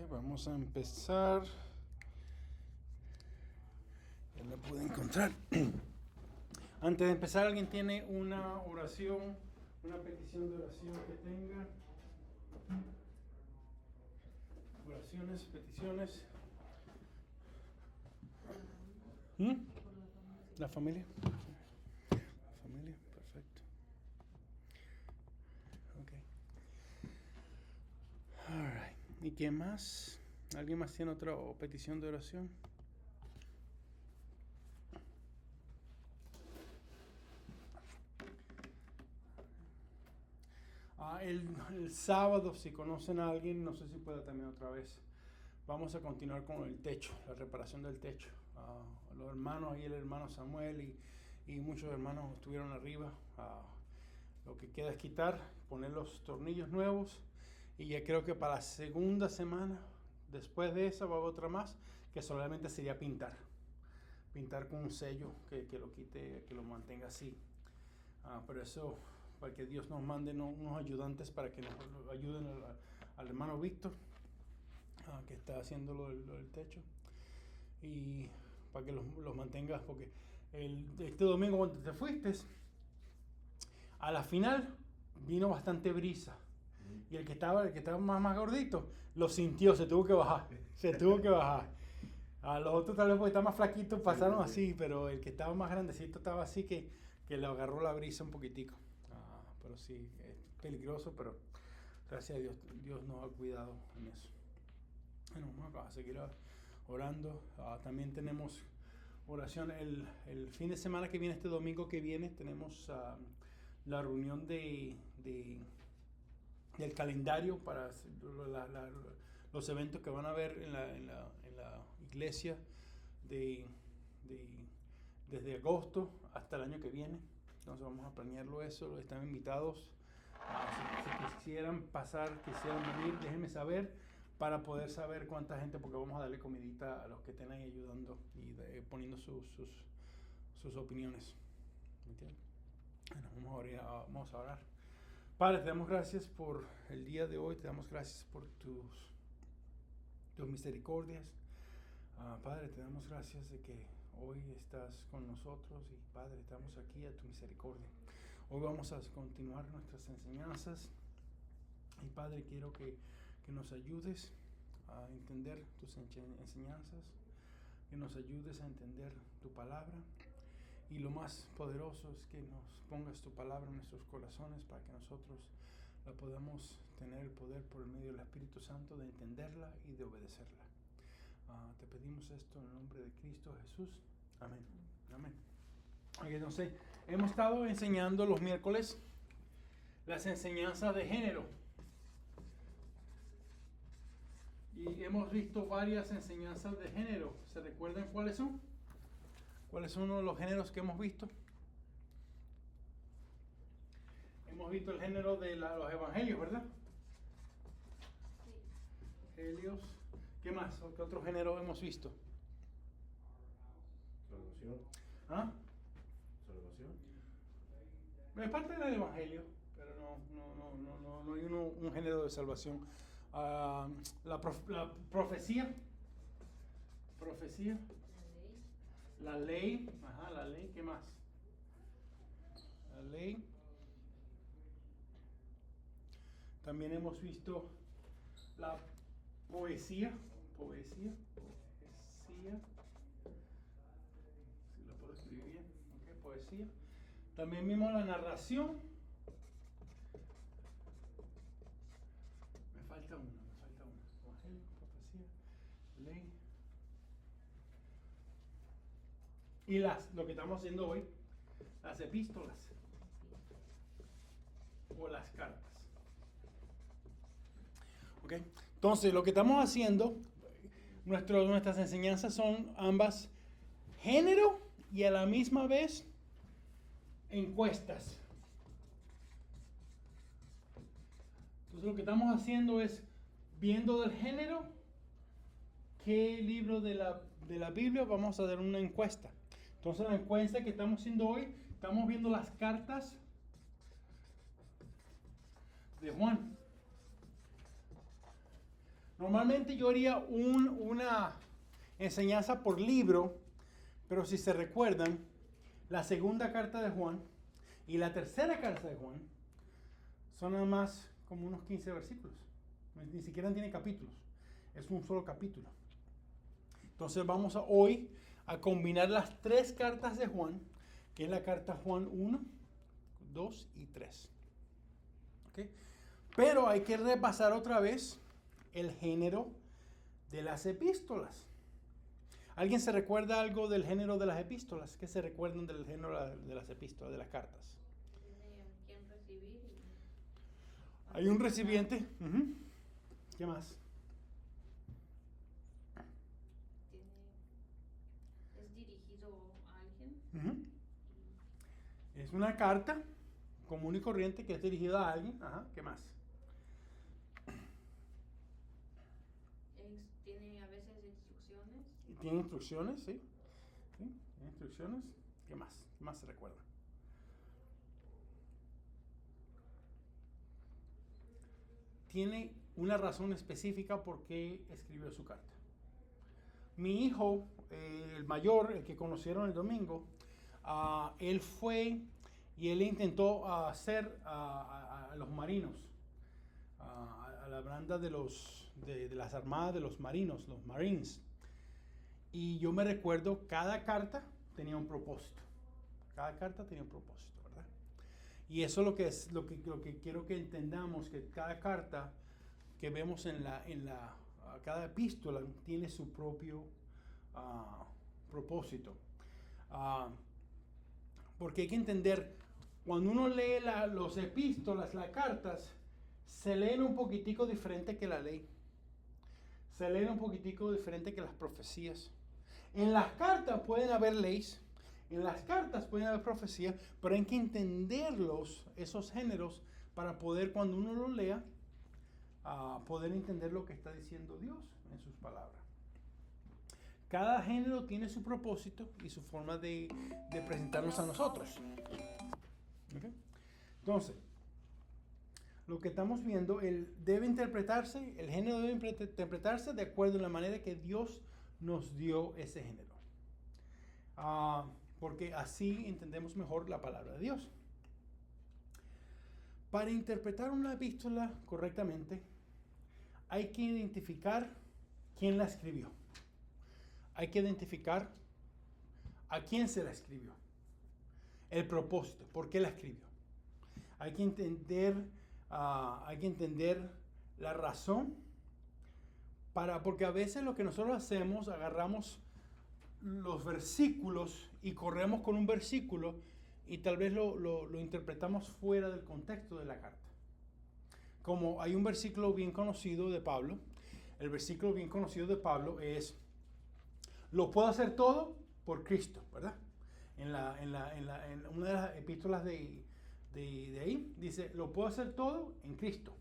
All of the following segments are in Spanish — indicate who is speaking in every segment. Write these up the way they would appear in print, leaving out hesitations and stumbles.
Speaker 1: Vamos a empezar. Ya la pude encontrar. Antes de empezar, ¿alguien tiene una oración, una petición de oración que tenga? Oraciones, peticiones. ¿La familia? La familia, perfecto. Ok. All right. ¿Y qué más? ¿Alguien más tiene otra petición de oración? El sábado, si conocen a alguien, no sé si pueda también otra vez. Vamos a continuar con el techo, la reparación del techo. Los hermanos, ahí el hermano Samuel y muchos hermanos estuvieron arriba. Lo que queda es quitar, poner los tornillos nuevos. Y ya creo que para la segunda semana, después de esa, va a haber otra más, que solamente sería pintar. Pintar con un sello que lo quite, que lo mantenga así. Pero eso, para que Dios nos mande unos ayudantes para que nos ayuden al hermano Víctor, que está haciendo lo del techo, y para que los mantengas, porque este domingo cuando te fuiste, a la final vino bastante brisa, y el que estaba más gordito lo sintió, se tuvo que bajar. A los otros tal vez porque estaban más flaquitos pasaron así, pero el que estaba más grandecito estaba así que le agarró la brisa un poquitico. Pero sí, es peligroso, pero gracias a Dios, Dios nos ha cuidado en eso. Bueno, vamos a seguir orando. También tenemos oración el fin de semana que viene, este domingo que viene, tenemos la reunión del calendario para los eventos que van a haber en la iglesia desde agosto hasta el año que viene. Entonces vamos a planearlo eso. Están invitados. Si quisieran pasar, quisieran venir, déjenme saber para poder saber cuánta gente, porque vamos a darle comidita a los que estén ahí ayudando y poniendo sus opiniones. ¿Me entiendes? Bueno, vamos a orar. Padre, te damos gracias por el día de hoy, te damos gracias por tus misericordias. Padre, te damos gracias de que hoy estás con nosotros y Padre, estamos aquí a tu misericordia. Hoy vamos a continuar nuestras enseñanzas y Padre, quiero que nos ayudes a entender tus enseñanzas, que nos ayudes a entender tu palabra. Y lo más poderoso es que nos pongas tu palabra en nuestros corazones para que nosotros la podamos tener el poder por el medio del Espíritu Santo de entenderla y de obedecerla. Te pedimos esto en el nombre de Cristo Jesús. Amén. Amén. Entonces, hemos estado enseñando los miércoles las enseñanzas de género. Y hemos visto varias enseñanzas de género. ¿Se recuerdan cuáles son? ¿Cuáles son uno de los géneros que hemos visto? Hemos visto el género de los evangelios, ¿verdad? Sí. Evangelios. ¿Qué más? ¿Qué otro género hemos visto?
Speaker 2: Salvación. Salvación.
Speaker 1: Es parte del evangelio, pero no hay un género de salvación. La profecía. Profecía. La ley. La ley. ¿Qué más? La ley. También hemos visto la poesía. Poesía. Si lo puedo escribir bien. Okay, poesía. También vimos la narración. Me falta una. Evangelio, profecía, ley. Y lo que estamos haciendo hoy, las epístolas o las cartas. ¿Ok? Entonces, lo que estamos haciendo, nuestras enseñanzas son ambas género y a la misma vez encuestas. Entonces, lo que estamos haciendo es viendo del género, qué libro de la Biblia vamos a dar una encuesta. Entonces, la encuesta que estamos haciendo hoy, estamos viendo las cartas de Juan. Normalmente yo haría una enseñanza por libro, pero si se recuerdan, la segunda carta de Juan y la tercera carta de Juan son nada más como unos 15 versículos. Ni siquiera tiene capítulos. Es un solo capítulo. Entonces vamos hoy a combinar las tres cartas de Juan, que es la carta Juan 1, 2 y 3. ¿Okay? Pero hay que repasar otra vez el género de las epístolas. ¿Alguien se recuerda algo del género de las epístolas? ¿Qué se recuerdan del género de las epístolas, de las cartas?
Speaker 2: Tiene quien recibir.
Speaker 1: Hay un recipiente. ¿Qué más?
Speaker 2: Es dirigido a alguien.
Speaker 1: Es una carta común y corriente que es dirigida a alguien. ¿Qué más?
Speaker 2: Tiene a veces instrucciones.
Speaker 1: Tiene instrucciones, sí. ¿Sí? Tiene instrucciones. ¿Qué más? ¿Qué más se recuerda? Tiene una razón específica por qué escribió su carta. Mi hijo, el mayor, el que conocieron el domingo, él fue y él intentó hacer a los marinos, a la banda de las armadas de los marinos, los Marines. Y yo me recuerdo, cada carta tenía un propósito. Cada carta tenía un propósito, ¿verdad? Y eso es lo que quiero que entendamos, que cada carta que vemos en cada epístola tiene su propio propósito. Porque hay que entender, cuando uno lee los epístolas, las cartas, se leen un poquitico diferente que la ley. Se leen un poquitico diferente que las profecías. En las cartas pueden haber leyes, en las cartas pueden haber profecías, pero hay que entenderlos, esos géneros, para poder, cuando uno lo lea, poder entender lo que está diciendo Dios en sus palabras. Cada género tiene su propósito y su forma de presentarnos a nosotros. ¿Okay? Entonces, lo que estamos viendo, el género debe interpretarse de acuerdo a la manera que Dios nos dio ese género. Porque así entendemos mejor la palabra de Dios. Para interpretar una epístola correctamente, hay que identificar quién la escribió. Hay que identificar a quién se la escribió. El propósito, por qué la escribió. Hay que entender la razón, porque a veces lo que nosotros hacemos, agarramos los versículos y corremos con un versículo y tal vez lo interpretamos fuera del contexto de la carta. Como hay un versículo bien conocido de Pablo, el versículo bien conocido de Pablo es: lo puedo hacer todo por Cristo, ¿verdad? En una de las epístolas de ahí dice: lo puedo hacer todo en Cristo.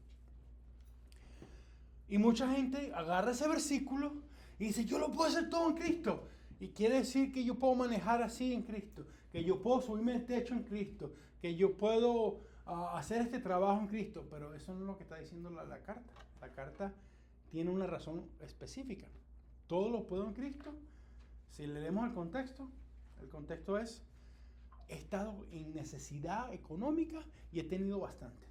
Speaker 1: Y mucha gente agarra ese versículo y dice: yo lo puedo hacer todo en Cristo. Y quiere decir que yo puedo manejar así en Cristo, que yo puedo subirme al techo en Cristo, que yo puedo hacer este trabajo en Cristo. Pero eso no es lo que está diciendo la carta. La carta tiene una razón específica. Todo lo puedo en Cristo. Si leemos el contexto es: he estado en necesidad económica y he tenido bastante.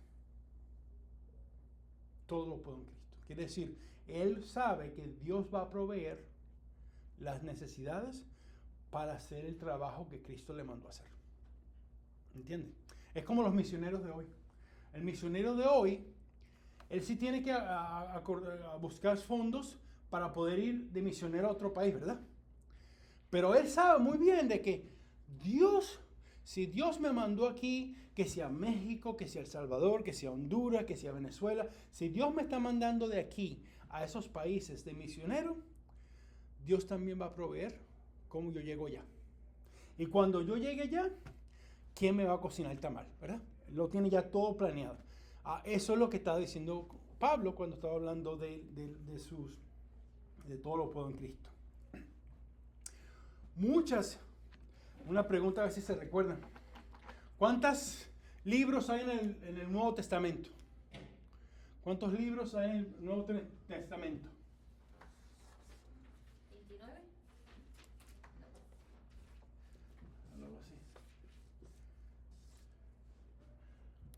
Speaker 1: Todo lo puedo en Cristo. Quiere decir, él sabe que Dios va a proveer las necesidades para hacer el trabajo que Cristo le mandó a hacer. ¿Entiende? Es como los misioneros de hoy. El misionero de hoy, él sí tiene que buscar fondos para poder ir de misionero a otro país, ¿verdad? Pero él sabe muy bien de que si Dios me mandó aquí, que sea México, que sea El Salvador, que sea Honduras, que sea Venezuela, si Dios me está mandando de aquí a esos países de misionero, Dios también va a proveer cómo yo llego allá. Y cuando yo llegue allá, ¿quién me va a cocinar el tamal? ¿Verdad? Lo tiene ya todo planeado. Eso es lo que estaba diciendo Pablo cuando estaba hablando de todo lo puedo en Cristo. Una pregunta a ver si se recuerdan. ¿Cuántos libros hay en el Nuevo Testamento? ¿Cuántos libros hay en el Nuevo Testamento?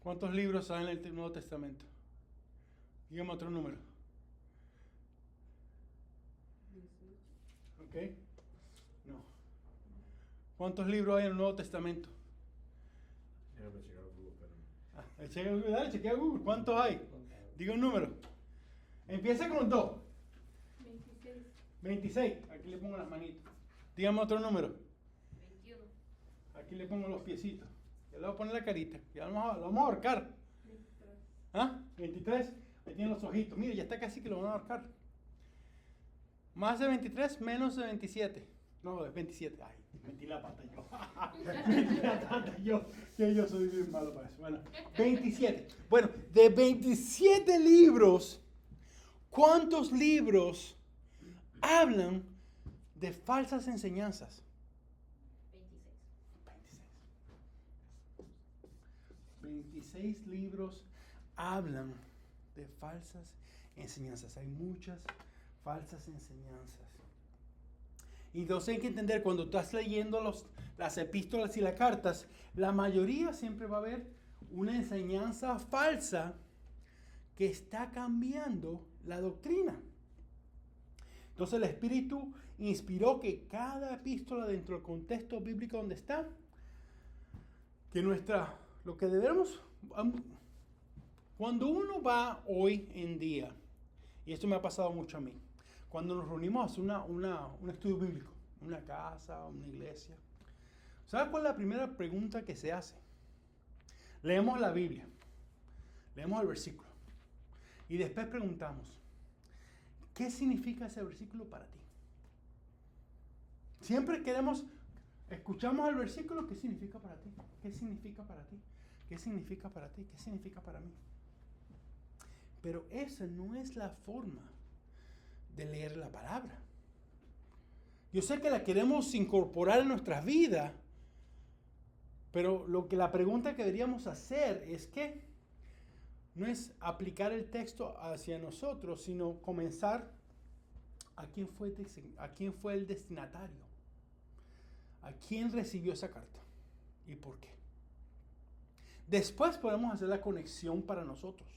Speaker 1: ¿Cuántos libros hay en el Nuevo Testamento? Dígame otro número.
Speaker 3: 18.
Speaker 1: ¿Ok? No. ¿Cuántos libros hay en el Nuevo Testamento?
Speaker 4: Déjame checar Google, pero
Speaker 1: Chequea Google, dale, chequea Google. ¿Cuántos hay? Diga un número. Empieza con 2.
Speaker 2: 26.
Speaker 1: 26. Aquí le pongo las manitas. Dígame otro número.
Speaker 2: 21.
Speaker 1: Aquí le pongo los piecitos. Ya le voy a poner la carita. Ya lo vamos a ahorcar.
Speaker 2: 23.
Speaker 1: ¿Ah? 23. Ahí tiene los ojitos. Mire, ya está casi que lo van a ahorcar. Más de 23, menos de 27. No, es 27. Ay, metí la pata yo. Metí la pata yo. Que yo soy bien malo para eso. Bueno, 27. Bueno, de 27 libros, ¿cuántos libros hablan de falsas enseñanzas?
Speaker 2: 26.
Speaker 1: 26 libros hablan de falsas enseñanzas. Hay muchas falsas enseñanzas. Y entonces hay que entender, cuando estás leyendo las epístolas y las cartas, la mayoría siempre va a haber una enseñanza falsa que está cambiando la doctrina. Entonces el Espíritu inspiró que cada epístola dentro del contexto bíblico donde está, que lo que debemos, cuando uno va hoy en día, y esto me ha pasado mucho a mí, cuando nos reunimos a hacer un estudio bíblico, una casa, una iglesia, ¿sabe cuál es la primera pregunta que se hace? Leemos la Biblia, leemos el versículo, y después preguntamos, ¿qué significa ese versículo para ti? Siempre escuchamos el versículo, ¿qué significa para ti? ¿Qué significa para ti? ¿Qué significa para ti? ¿Qué significa para mí? Pero esa no es la forma de leer la palabra. Yo sé que la queremos incorporar en nuestras vidas, pero la pregunta que deberíamos hacer es que no es aplicar el texto hacia nosotros, sino comenzar a quién fue el destinatario, a quién recibió esa carta y por qué. Después podemos hacer la conexión para nosotros.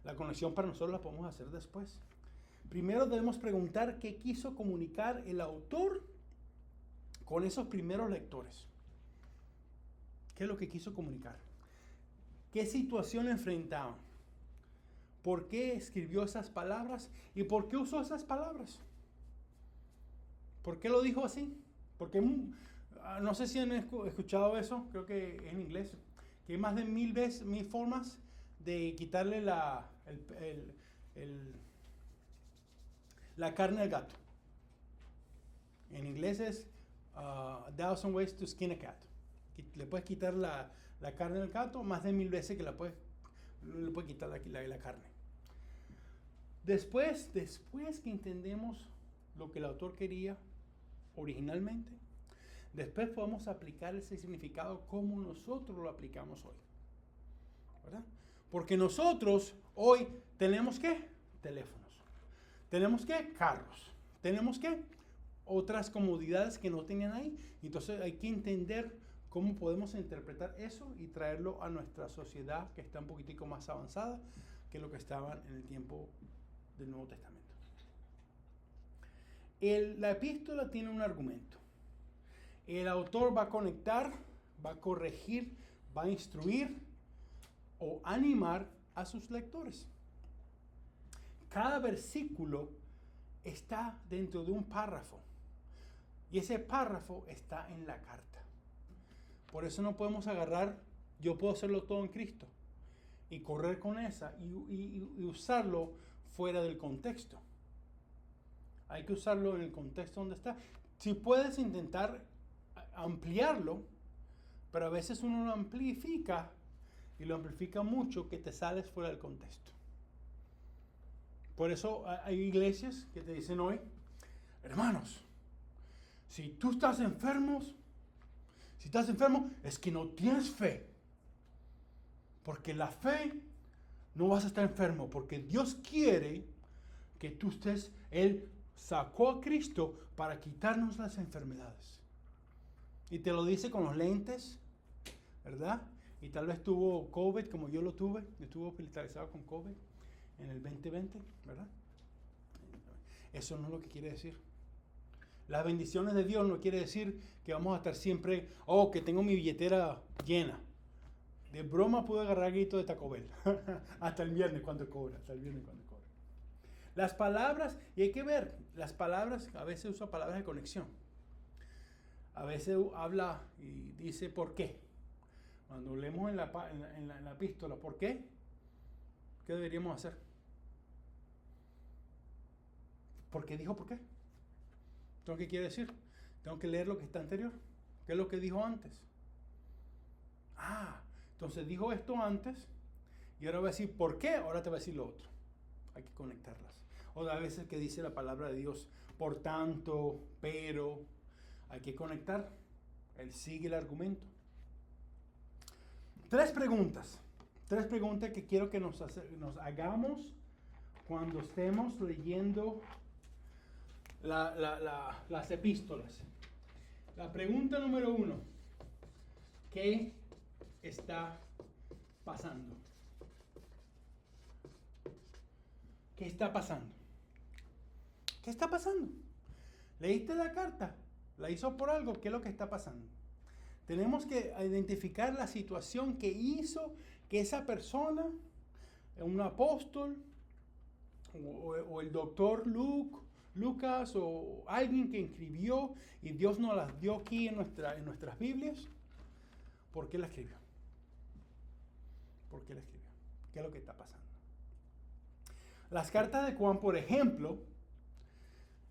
Speaker 1: La conexión para nosotros la podemos hacer después. Primero debemos preguntar qué quiso comunicar el autor con esos primeros lectores. ¿Qué es lo que quiso comunicar? ¿Qué situación enfrentaban? ¿Por qué escribió esas palabras? ¿Y por qué usó esas palabras? ¿Por qué lo dijo así? Porque no sé si han escuchado eso, creo que en inglés, que hay más de 1000 formas de quitarle la carne al gato. En inglés es 1,000 ways to skin a cat. Le puedes quitar la carne al gato más de 1000 veces que le puedes quitar la carne. Después que entendemos lo que el autor quería originalmente, después podemos aplicar ese significado como nosotros lo aplicamos hoy, ¿verdad? Porque nosotros hoy tenemos ¿qué? Teléfonos, tenemos ¿qué? Carros, tenemos ¿qué? Otras comodidades que no tenían ahí. Entonces hay que entender cómo podemos interpretar eso y traerlo a nuestra sociedad que está un poquitico más avanzada que lo que estaban en el tiempo del Nuevo Testamento. La epístola tiene un argumento. El autor va a conectar, va a corregir, va a instruir o animar a sus lectores. Cada versículo está dentro de un párrafo y ese párrafo está en la carta. Por eso no podemos agarrar, yo puedo hacerlo todo en Cristo y correr con esa y usarlo fuera del contexto. Hay que usarlo en el contexto donde está. Si puedes intentar ampliarlo, pero a veces uno lo amplifica y lo amplifica mucho que te sales fuera del contexto. Por eso hay iglesias que te dicen hoy, hermanos, si tú estás enfermo, es que no tienes fe. Porque la fe no vas a estar enfermo, porque Dios quiere que tú estés, Él sacó a Cristo para quitarnos las enfermedades. Y te lo dice con los lentes, ¿verdad? y tal vez tuvo COVID como yo lo tuve, estuvo hospitalizado con COVID en el 2020, ¿verdad? Eso no es lo que quiere decir. Las bendiciones de Dios no quiere decir que vamos a estar siempre, que tengo mi billetera llena. De broma pude agarrar grito de Taco Bell. Hasta el viernes cuando cobra, Las palabras, y hay que ver, las palabras, a veces usa palabras de conexión. A veces habla y dice ¿por qué? Cuando leemos en la epístola ¿por qué? ¿Qué deberíamos hacer? ¿Por qué dijo por qué? ¿Entonces qué quiere decir? Tengo que leer lo que está anterior. ¿Qué es lo que dijo antes? Entonces dijo esto antes y ahora va a decir ¿por qué? Ahora te va a decir lo otro. Hay que conectarlas. O a veces que dice la palabra de Dios por tanto, pero, hay que conectar. Él sigue el argumento. Tres preguntas que quiero que nos hagamos cuando estemos leyendo las epístolas. La pregunta número 1. ¿Qué está pasando? ¿Qué está pasando? ¿Qué está pasando? ¿Leíste la carta? ¿La hizo por algo? ¿Qué es lo que está pasando? Tenemos que identificar la situación que hizo que esa persona, un apóstol, o el doctor Lucas, o alguien que escribió y Dios nos las dio aquí en nuestras Biblias, ¿por qué la escribió? ¿Por qué la escribió? ¿Qué es lo que está pasando? Las cartas de Juan, por ejemplo,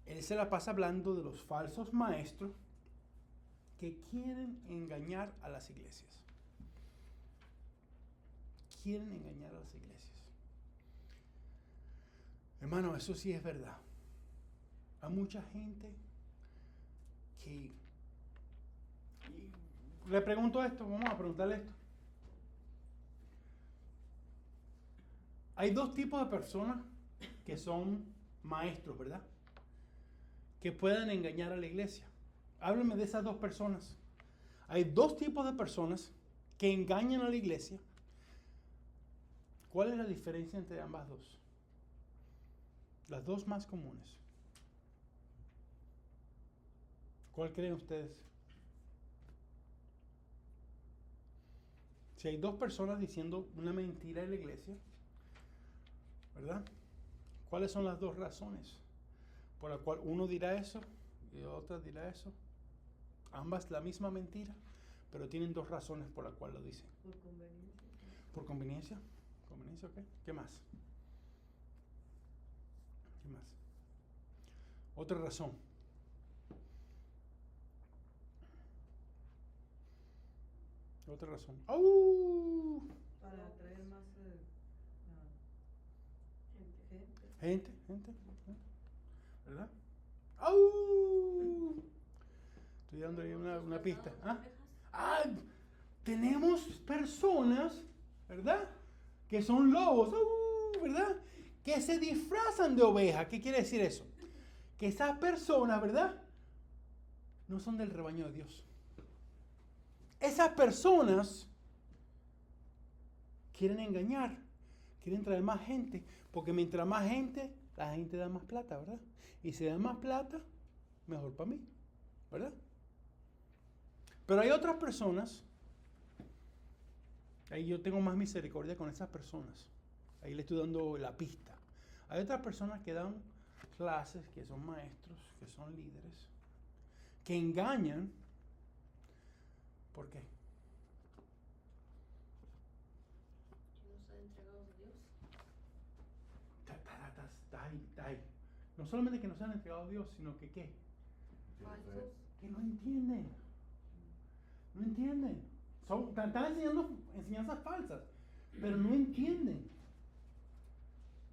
Speaker 1: él se la pasa hablando de los falsos maestros que quieren engañar a las iglesias. Quieren engañar a las iglesias. Hermano, eso sí es verdad. Hay mucha gente que... Le pregunto esto, vamos a preguntarle esto. Hay dos tipos de personas que son maestros, ¿verdad? Que pueden engañar a la iglesia. Háblame de esas dos personas. Hay dos tipos de personas que engañan a la iglesia. ¿Cuál es la diferencia entre ambas dos? Las dos más comunes. ¿Cuál creen ustedes? Si hay dos personas diciendo una mentira en la iglesia, ¿verdad? ¿Cuáles son las dos razones por las cuales uno dirá eso y otra dirá eso? Ambas la misma mentira, pero tienen dos razones por las cuales lo dicen.
Speaker 3: Por conveniencia.
Speaker 1: ¿Por conveniencia? ¿Conveniencia? Ok. ¿Qué más? ¿Qué más? Otra razón. Otra razón. ¡Au!
Speaker 3: Para atraer más
Speaker 1: Gente, ¿verdad? ¡Au! Estoy dando ahí una pista. Tenemos personas, ¿verdad? Que son lobos, ¿verdad? Que se disfrazan de oveja. ¿Qué quiere decir eso? Que esas personas, ¿verdad? No son del rebaño de Dios. Esas personas quieren engañar, quieren traer más gente, porque mientras más gente, la gente da más plata, ¿verdad? Y si da más plata, mejor para mí, ¿verdad? Pero hay otras personas, ahí yo tengo más misericordia con esas personas, ahí le estoy dando la pista. Hay otras personas que dan clases, que son maestros, que son líderes, que engañan. ¿Por qué?
Speaker 2: Que no se han entregado a Dios.
Speaker 1: Está ahí. No solamente que no se han entregado a Dios, sino que ¿qué?
Speaker 2: Falsos.
Speaker 1: Que no entienden. No entienden. Están enseñando enseñanzas falsas, pero no entienden.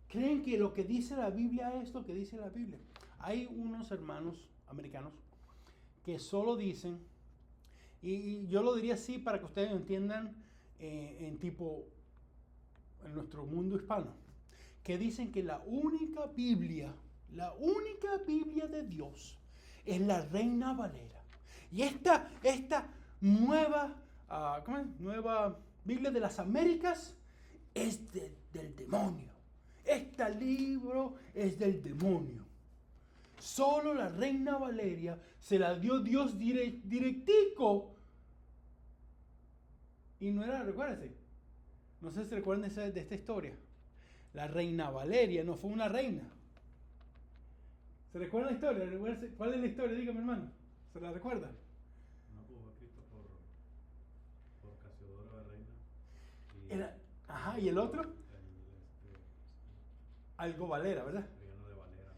Speaker 1: Creen que lo que dice la Biblia es lo que dice la Biblia. Hay unos hermanos americanos que solo dicen, y yo lo diría así para que ustedes entiendan en nuestro mundo hispano, que dicen que la única Biblia de Dios es la Reina Valera. Y esta nueva, Biblia de las Américas es del demonio. Este libro es del demonio. Solo la Reina Valeria se la dio Dios directico. Y no era, recuérdense, no sé si se recuerdan de esta historia. La Reina Valeria no fue una reina. ¿Se recuerda la historia? ¿Cuál es la historia? Dígame, hermano. ¿Se la recuerda?
Speaker 4: No, pues fue escrito por Casiodoro de Reina.
Speaker 1: ¿Y el otro?
Speaker 4: El
Speaker 1: Algo Valera, ¿verdad?
Speaker 4: Reino de Valera.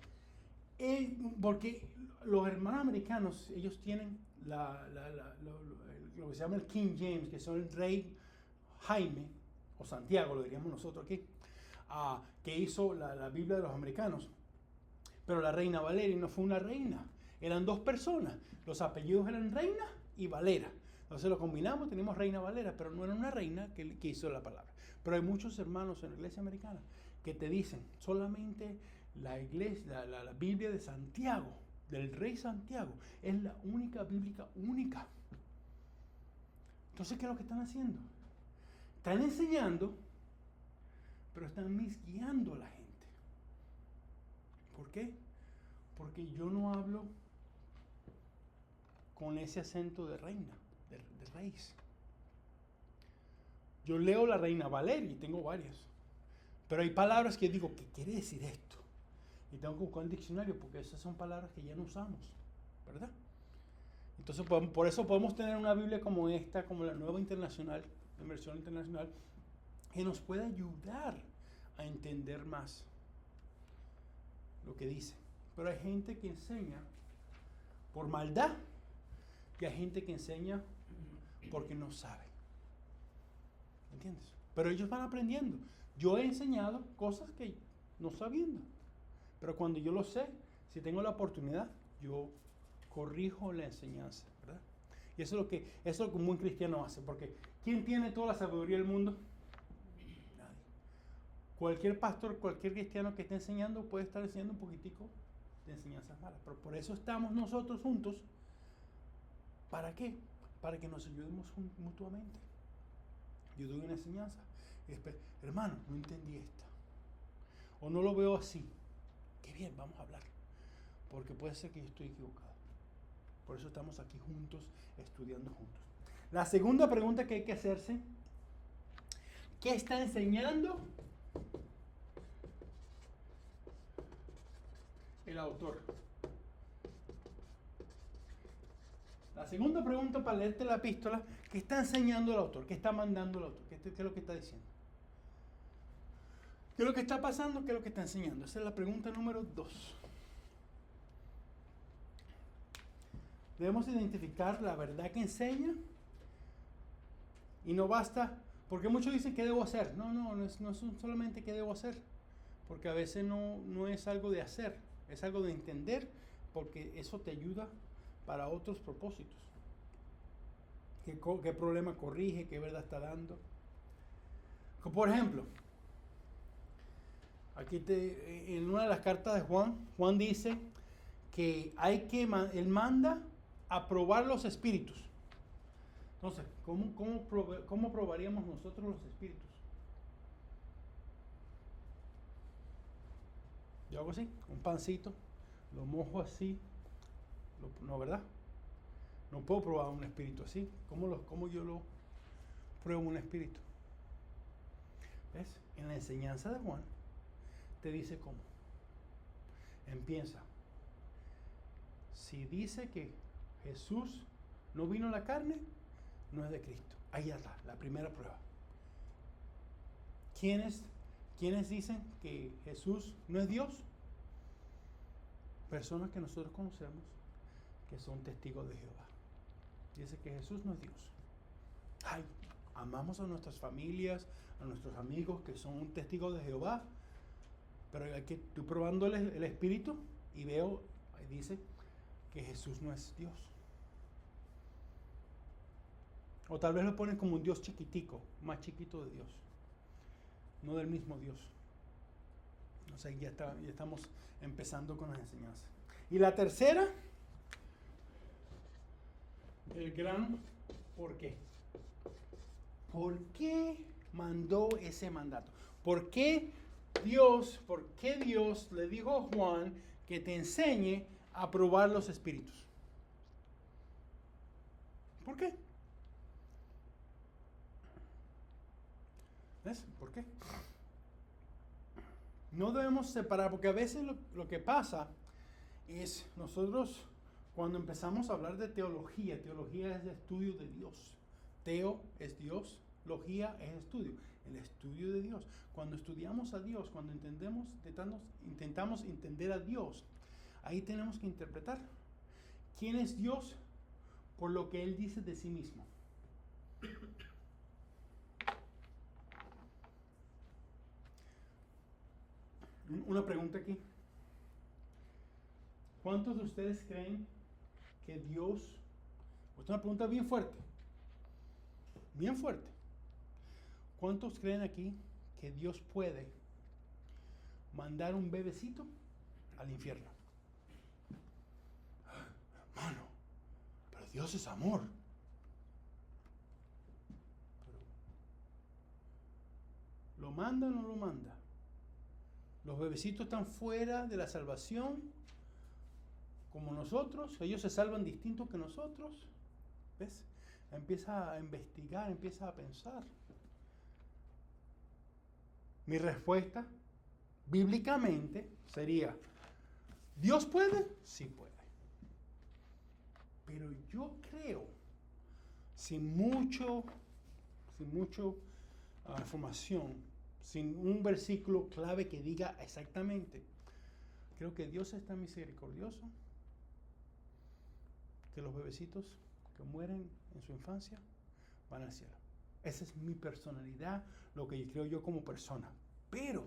Speaker 1: Porque los hermanos americanos, ellos tienen lo que se llama el King James, que son el rey Jaime, o Santiago, lo diríamos nosotros aquí, que hizo la Biblia de los americanos. Pero la Reina Valeria no fue una reina, eran dos personas. Los apellidos eran Reina y Valera. Entonces lo combinamos, tenemos Reina Valera, pero no era una reina que hizo la palabra. Pero hay muchos hermanos en la iglesia americana que te dicen, solamente la iglesia, la Biblia de Santiago, del rey Santiago, es la única bíblica única. Entonces, ¿qué es lo que están haciendo? Están enseñando, pero están misguiando a la gente. ¿Por qué? Porque yo no hablo con ese acento de reina, de reis. Yo leo la Reina Valeria y tengo varias. Pero hay palabras que digo, ¿qué quiere decir esto? Y tengo que buscar un diccionario porque esas son palabras que ya no usamos, ¿verdad? Entonces, por eso podemos tener una Biblia como esta, como la Nueva Internacional, la versión internacional, que nos puede ayudar a entender más lo que dice. Pero hay gente que enseña por maldad y hay gente que enseña porque no sabe. ¿Entiendes? Pero ellos van aprendiendo. Yo he enseñado cosas que no sabiendo. Pero cuando yo lo sé, si tengo la oportunidad, yo corrijo la enseñanza, ¿verdad? Y eso es lo que un buen cristiano hace. Porque ¿quién tiene toda la sabiduría del mundo? Nadie. Cualquier pastor, cualquier cristiano que esté enseñando puede estar enseñando un poquitico de enseñanzas malas. Pero por eso estamos nosotros juntos. ¿Para qué? Para que nos ayudemos mutuamente. Yo doy una enseñanza. Hermano, no entendí esta. O no lo veo así. Qué bien, vamos a hablar. Porque puede ser que yo estoy equivocado. Por eso estamos aquí juntos, estudiando juntos. La segunda pregunta que hay que hacerse. ¿Qué está enseñando el autor? La segunda pregunta para leerte la epístola, ¿qué está enseñando el autor? ¿Qué está mandando el autor? ¿Qué es lo que está diciendo? ¿Qué es lo que está pasando? ¿Qué es lo que está enseñando? Esa es la pregunta número 2. Debemos identificar la verdad que enseña y no basta, porque muchos dicen ¿qué debo hacer? No es solamente qué debo hacer, porque a veces no es algo de hacer, es algo de entender, porque eso te ayuda para otros propósitos. ¿Qué problema corrige? ¿Qué verdad está dando? Por ejemplo, aquí en una de las cartas de Juan dice que él manda a probar los espíritus. Entonces, ¿cómo probaríamos nosotros los espíritus? Yo hago así, un pancito, lo mojo así, no, ¿verdad? No puedo probar un espíritu así. ¿Cómo yo lo pruebo un espíritu? ¿Ves? En la enseñanza de Juan te dice cómo. Empieza. Si dice que Jesús no vino a la carne, no es de Cristo. Ahí está, la primera prueba. ¿Quiénes dicen que Jesús no es Dios? Personas que nosotros conocemos que son testigos de Jehová. Dice que Jesús no es Dios. Amamos a nuestras familias, a nuestros amigos que son testigos de Jehová, pero estoy probando el espíritu y veo, ahí dice que Jesús no es Dios. O tal vez lo ponen como un Dios chiquitico, más chiquito de Dios, no del mismo Dios. O sea, ya estamos empezando con las enseñanzas. Y la tercera, el gran ¿por qué? ¿por qué mandó ese mandato? ¿Por qué Dios le dijo a Juan que te enseñe a probar los espíritus? ¿Por qué? ¿Ves? ¿Por qué? No debemos separar, porque a veces lo que pasa es nosotros cuando empezamos a hablar de teología es el estudio de Dios. Teo es Dios, logía es estudio, el estudio de Dios. Cuando estudiamos a Dios, cuando intentamos entender a Dios, ahí tenemos que interpretar quién es Dios por lo que Él dice de sí mismo. Una pregunta aquí. ¿Cuántos de ustedes creen que Dios, esta es una pregunta bien fuerte, ¿cuántos creen aquí que Dios puede mandar un bebecito al infierno? Hermano, pero Dios es amor. ¿Lo manda o no lo manda? Los bebecitos están fuera de la salvación como nosotros, ellos se salvan distinto que nosotros. ¿Ves? Empieza a investigar, empieza a pensar. Mi respuesta, bíblicamente, sería, ¿Dios puede? Sí puede. Pero yo creo, sin mucho información, sin un versículo clave que diga exactamente, creo que Dios es tan misericordioso que los bebecitos que mueren en su infancia van al cielo. Esa es mi personalidad, lo que creo yo como persona. Pero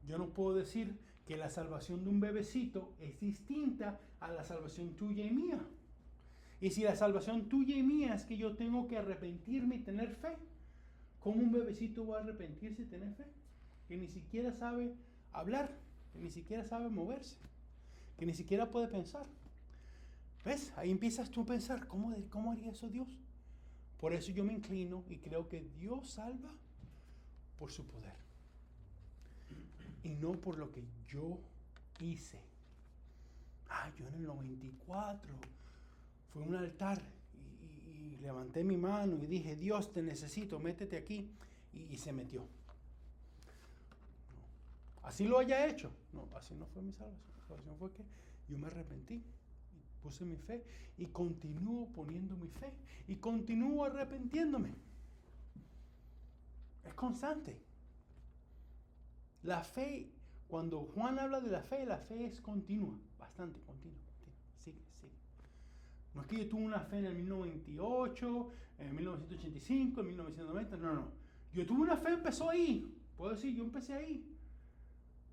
Speaker 1: yo no puedo decir que la salvación de un bebecito es distinta a la salvación tuya y mía. Y si la salvación tuya y mía es que yo tengo que arrepentirme y tener fe, ¿cómo un bebecito va a arrepentirse y tener fe? Que ni siquiera sabe hablar, que ni siquiera sabe moverse, que ni siquiera puede pensar. ¿Ves? Ahí empiezas tú a pensar, ¿cómo haría eso Dios? Por eso yo me inclino y creo que Dios salva por su poder. Y no por lo que yo hice. Yo en el 94 fui a un altar y levanté mi mano y dije, Dios, te necesito, métete aquí. Y se metió. No. Así lo haya hecho. No, así no fue mi salvación. Mi salvación fue que yo me arrepentí. Puse mi fe y continúo poniendo mi fe y continúo arrepintiéndome. Es constante. La fe, cuando Juan habla de la fe es continua, bastante continua. Sigue. No es que yo tuve una fe en el 1998, en el 1985, en 1990, no. Yo tuve una fe, empezó ahí. Puedo decir, yo empecé ahí.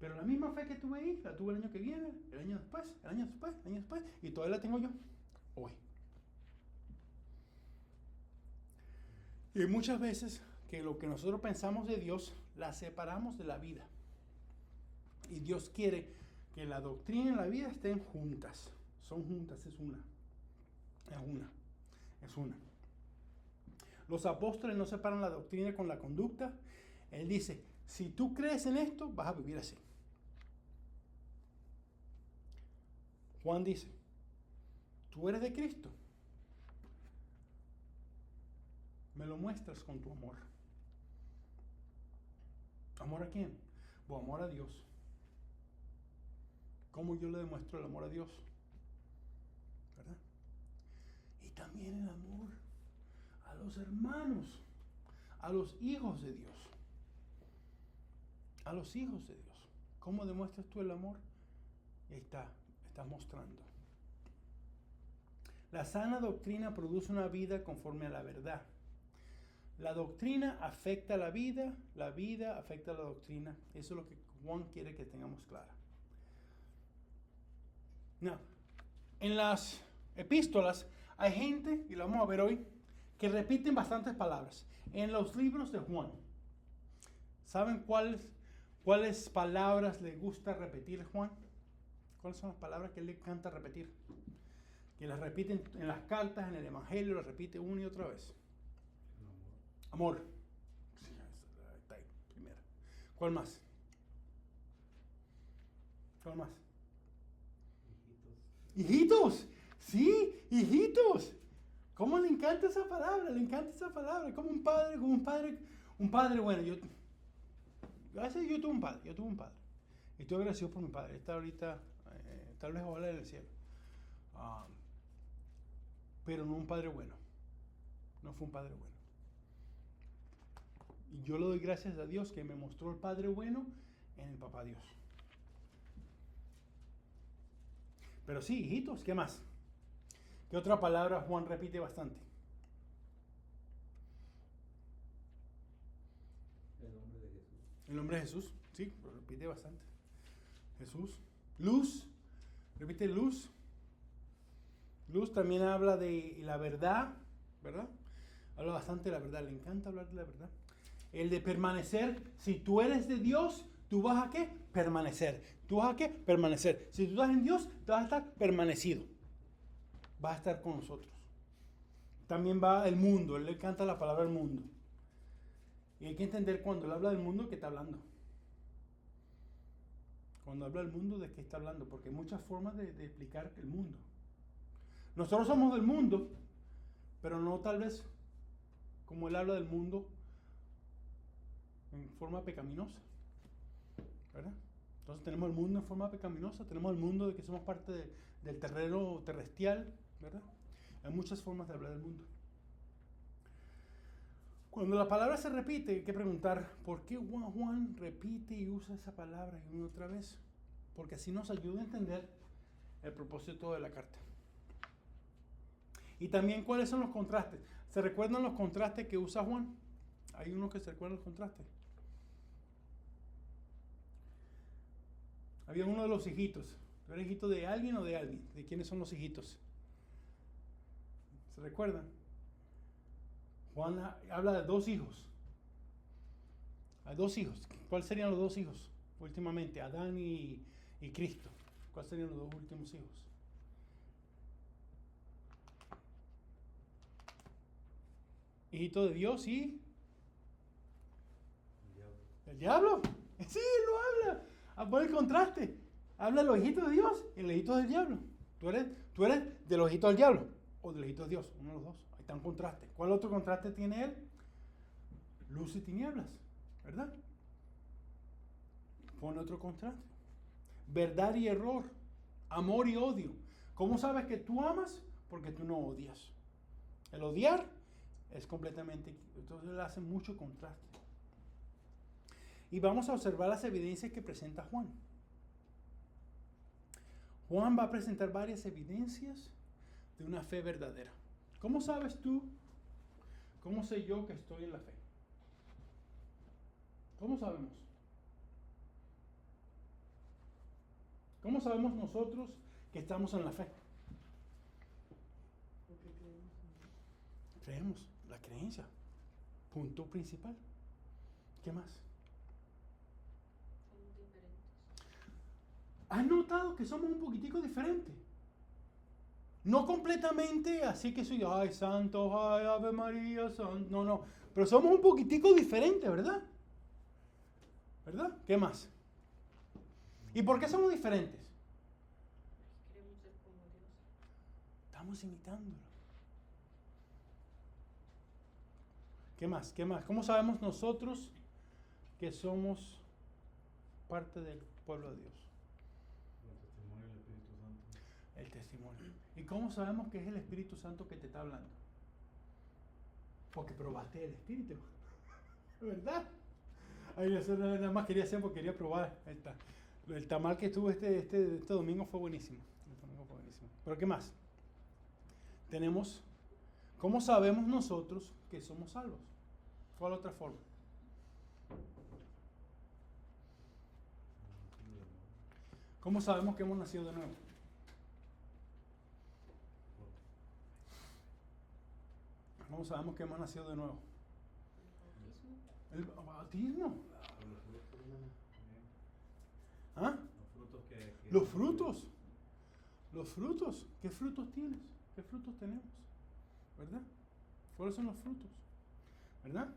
Speaker 1: Pero la misma fe que tuve ahí, la tuve el año que viene, el año después, y todavía la tengo yo hoy. Y hay muchas veces que lo que nosotros pensamos de Dios, la separamos de la vida. Y Dios quiere que la doctrina y la vida estén juntas. Son juntas, es una. Los apóstoles no separan la doctrina con la conducta. Él dice, si tú crees en esto, vas a vivir así. Juan dice, tú eres de Cristo. Me lo muestras con tu amor. ¿Amor a quién? Bueno, amor a Dios. ¿Cómo yo le demuestro el amor a Dios? ¿Verdad? Y también el amor a los hermanos, a los hijos de Dios. A los hijos de Dios. ¿Cómo demuestras tú el amor? Y ahí estás mostrando. La sana doctrina produce una vida conforme a la verdad. La doctrina afecta a la vida afecta a la doctrina. Eso es lo que Juan quiere que tengamos clara. No. En las epístolas hay gente, y lo vamos a ver hoy, que repiten bastantes palabras. En los libros de Juan, ¿saben cuáles palabras le gusta repetir Juan? ¿Cuáles son las palabras que él le encanta repetir? Que las repiten en las cartas, en el Evangelio, las repite una y otra vez. Amor. Sí, está ahí, primera. ¿Cuál más? ¿Cuál más?
Speaker 4: Hijitos.
Speaker 1: Hijitos. Sí, hijitos. ¿Cómo le encanta esa palabra? Le encanta esa palabra. Como un padre, bueno, gracias, yo tuve un padre. Y estoy agradecido por mi padre. Está ahorita, tal vez ojalá en el cielo. Pero no un padre bueno. No fue un padre bueno. Y yo le doy gracias a Dios que me mostró el padre bueno en el papá Dios. Pero sí, hijitos, ¿qué más? ¿Qué otra palabra Juan repite bastante?
Speaker 4: El nombre de Jesús.
Speaker 1: El nombre de Jesús, sí, lo repite bastante. Jesús. Luz, repite luz. Luz también habla de la verdad, ¿verdad? Habla bastante de la verdad, le encanta hablar de la verdad. El de permanecer, si tú eres de Dios, ¿tú vas a qué? Permanecer. ¿Tú vas a qué? Permanecer. Si tú estás en Dios, te vas a estar permanecido. Va a estar con nosotros. También va el mundo, él le encanta la palabra el mundo. Y hay que entender cuando él habla del mundo, ¿qué está hablando? Cuando habla del mundo, ¿de qué está hablando? Porque hay muchas formas de explicar el mundo. Nosotros somos del mundo, pero no tal vez como él habla del mundo en forma pecaminosa, ¿verdad? Entonces tenemos el mundo en forma pecaminosa, tenemos el mundo de que somos parte del terreno terrestrial, ¿verdad? Hay muchas formas de hablar del mundo. Cuando la palabra se repite, hay que preguntar, ¿por qué Juan repite y usa esa palabra una y otra vez? Porque así nos ayuda a entender el propósito de la carta. Y también, ¿cuáles son los contrastes? ¿Se recuerdan los contrastes que usa Juan? Hay uno que se recuerda los contrastes. Había uno de los hijitos. ¿Tú eres hijito de alguien o de alguien? ¿De quiénes son los hijitos? ¿Se recuerdan? Juan habla de dos hijos. Hay dos hijos. ¿Cuáles serían los dos hijos? Últimamente, Adán y Cristo. ¿Cuáles serían los dos últimos hijos? Hijito de Dios y el diablo. Sí, lo habla. Por el contraste. Habla de los hijitos de Dios y los hijitos del diablo. Tú eres de los hijitos del diablo o de los hijitos de Dios. Uno de los dos. Ahí está un contraste. ¿Cuál otro contraste tiene él? Luz y tinieblas. ¿Verdad? Pone otro contraste. Verdad y error. Amor y odio. ¿Cómo sabes que tú amas? Porque tú no odias. El odiar es completamente... Entonces le hace mucho contraste. Y vamos a observar las evidencias que presenta Juan. Juan va a presentar varias evidencias de una fe verdadera. ¿Cómo sabes tú? ¿Cómo sé yo que estoy en la fe? ¿Cómo sabemos? ¿Cómo sabemos nosotros que estamos en la fe?
Speaker 3: Porque creemos en Dios.
Speaker 1: Creemos, la creencia. Punto principal. ¿Qué más?
Speaker 2: Somos diferentes.
Speaker 1: ¿Has notado que somos un poquitico diferentes? No completamente así que soy, ay, santo, ay, Ave María, santo. No. Pero somos un poquitico diferentes, ¿verdad? ¿Verdad? ¿Qué más? ¿Y por qué somos diferentes?
Speaker 2: Queremos ser como Dios.
Speaker 1: Estamos imitándolo. ¿Qué más? ¿Qué más? ¿Cómo sabemos nosotros que somos parte del pueblo de Dios?
Speaker 4: El testimonio del Espíritu Santo.
Speaker 1: El testimonio. ¿Y cómo sabemos que es el Espíritu Santo que te está hablando? Porque probaste el Espíritu. ¿Verdad? Ay, eso nada más quería hacer porque quería probar. Ahí está. El tamal que estuvo este domingo fue buenísimo. ¿Pero qué más? Tenemos, ¿cómo sabemos nosotros que somos salvos? ¿Cuál otra forma? ¿Cómo sabemos que hemos nacido de nuevo? ¿Cómo sabemos que hemos nacido de nuevo?
Speaker 2: El bautismo.
Speaker 1: El bautismo.
Speaker 4: Los frutos.
Speaker 1: ¿Ah?
Speaker 4: Los frutos que
Speaker 1: Los frutos. Los frutos. ¿Qué frutos tienes? ¿Qué frutos tenemos? ¿Verdad? ¿Cuáles son los frutos? ¿verdad?